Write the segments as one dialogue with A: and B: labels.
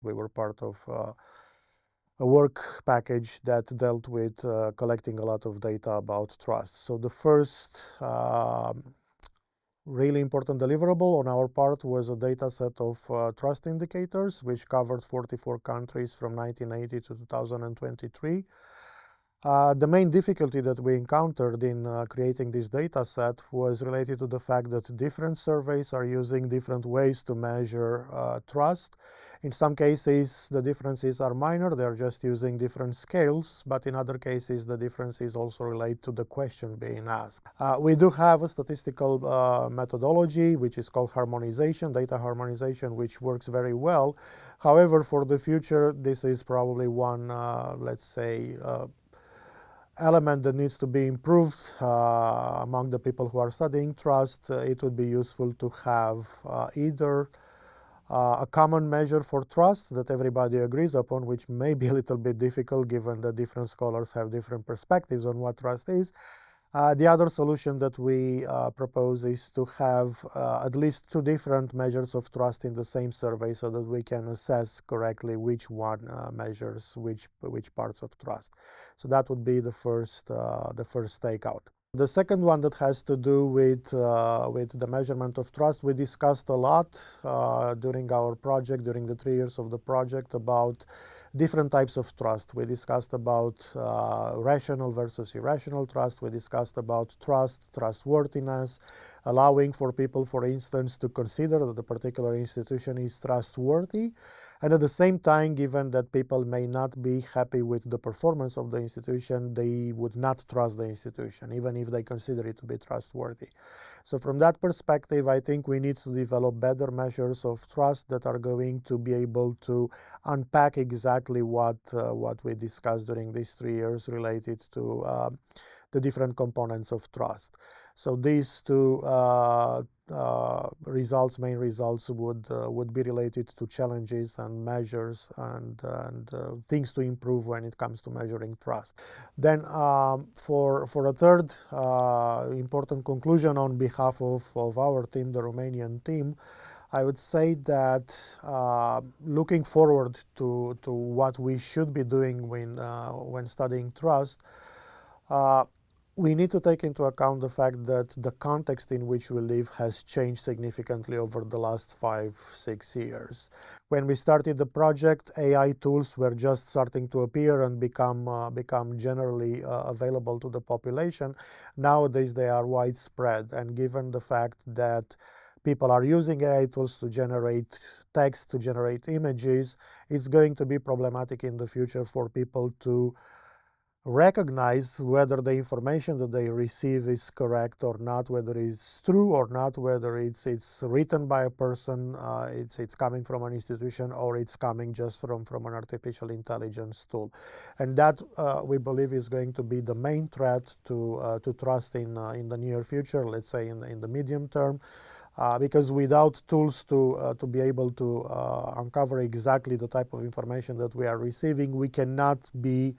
A: We were part of a work package that dealt with collecting a lot of data about trust. So the first really important deliverable on our part was a data set of trust indicators, which covered 44 countries from 1980 to 2023. The main difficulty that we encountered in creating this data set was related to the fact that different surveys are using different ways to measure trust. In some cases, the differences are minor, they're just using different scales, but in other cases, the differences also relate to the question being asked. We do have a statistical methodology, which is called harmonization, data harmonization, which works very well. However, for the future, this is probably one, let's say, element that needs to be improved among the people who are studying trust. It would be useful to have either a common measure for trust that everybody agrees upon, which may be a little bit difficult given that different scholars have different perspectives on what trust is. The other solution that we propose is to have at least two different measures of trust in the same survey so that we can assess correctly which one measures which parts of trust. So that would be the first takeout. The second one that has to do with the measurement of trust, we discussed a lot during our project, during the 3 years of the project, about different types of trust. We discussed about rational versus irrational trust. We discussed about trustworthiness, allowing for people, for instance, to consider that a particular institution is trustworthy. And at the same time, given that people may not be happy with the performance of the institution, they would not trust the institution, even if they consider it to be trustworthy. So from that perspective, I think we need to develop better measures of trust that are going to be able to unpack exactly what we discussed during these 3 years related to the different components of trust. So these two main results would be related to challenges and measures and things to improve when it comes to measuring trust. Then for a third important conclusion on behalf of our team, the Romanian team, I would say that looking forward to what we should be doing when studying trust, we need to take into account the fact that the context in which we live has changed significantly over the last 5-6 years. When we started the project, AI tools were just starting to appear and become generally available to the population. Nowadays, they are widespread, and given the fact that people are using AI tools to generate text, to generate images, it's going to be problematic in the future for people to recognize whether the information that they receive is correct or not, whether it's true or not, whether it's written by a person, it's coming from an institution, or it's coming just from an artificial intelligence tool. And that we believe is going to be the main threat to trust in the near future, let's say in the medium term. Because without tools to be able to uncover exactly the type of information that we are receiving, we cannot be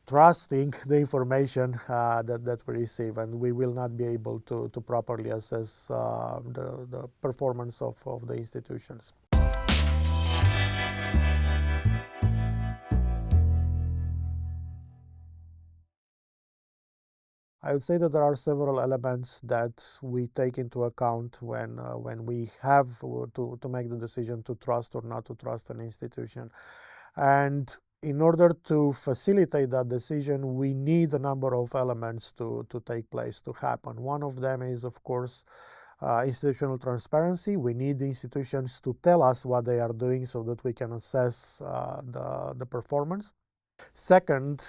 A: trusting the information that we receive, and we will not be able to properly assess the performance of the institutions. I would say that there are several elements that we take into account when we have to make the decision to trust or not to trust an institution. And in order to facilitate that decision, we need a number of elements to take place, to happen. One of them is, of course, institutional transparency. We need the institutions to tell us what they are doing so that we can assess the performance. Second,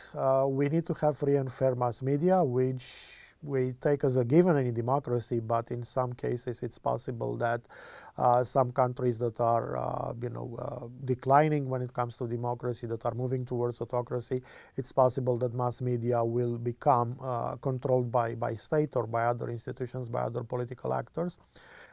A: we need to have free and fair mass media, which we take as a given in a democracy, but in some cases it's possible that some countries that are declining when it comes to democracy, that are moving towards autocracy, it's possible that mass media will become controlled by state or by other institutions, by other political actors.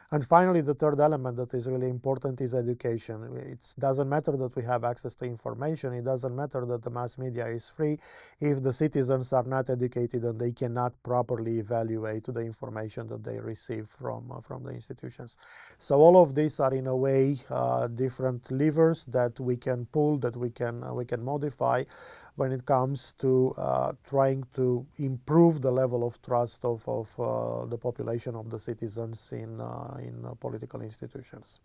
A: And finally, the third element that is really important is education. It doesn't matter that we have access to information. It doesn't matter that the mass media is free if the citizens are not educated and they cannot properly evaluate the information that they receive from the institutions. So all of these are in a way different levers that we can pull, that we can modify when it comes to trying to improve the level of trust of the population, of the citizens in political institutions.